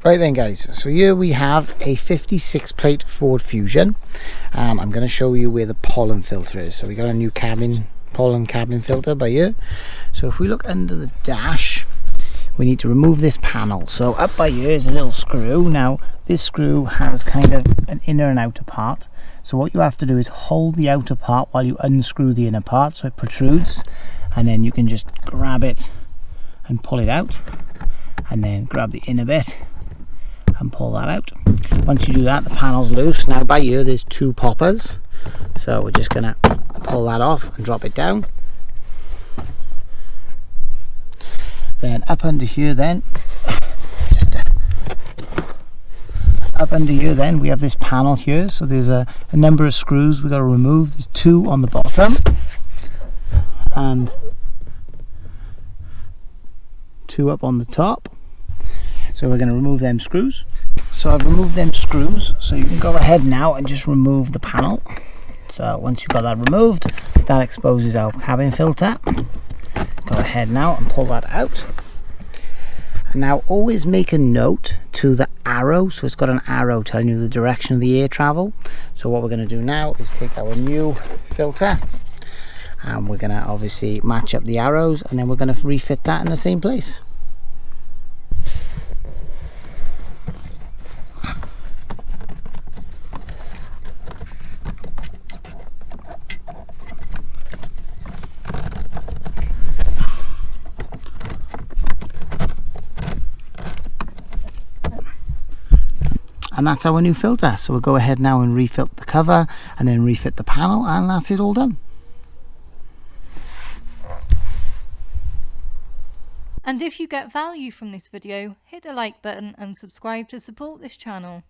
Right then guys, so here we have a 56 plate Ford Fusion. I'm going to show you where the pollen filter is. So we got a new pollen cabin filter by here. So if we look under the dash, we need to remove this panel. So up by here is a little screw. Now this screw has kind of an inner and outer part. So what you have to do is hold the outer part while you unscrew the inner part so it protrudes, and then you can just grab it and pull it out, and then grab the inner bit and pull that out. Once you do that, the panel's loose. Now by here there's two poppers, so we're just gonna pull that off and drop it down. Then up under here then we have this panel here. So there's a number of screws we've got to remove. There's two on the bottom and two up on the top. So we're going to remove them screws. So I've removed them screws, so you can go ahead now and just remove the panel. So once you've got that removed, that exposes our cabin filter. Go ahead now and pull that out. And now always make a note to the arrow, so it's got an arrow telling you the direction of the air travel. So what we're going to do now is take our new filter and we're going to obviously match up the arrows, and then we're going to refit that in the same place. And that's our new filter. So we'll go ahead now and refit the cover and then refit the panel, and that's it all done. And if you get value from this video, hit the like button and subscribe to support this channel.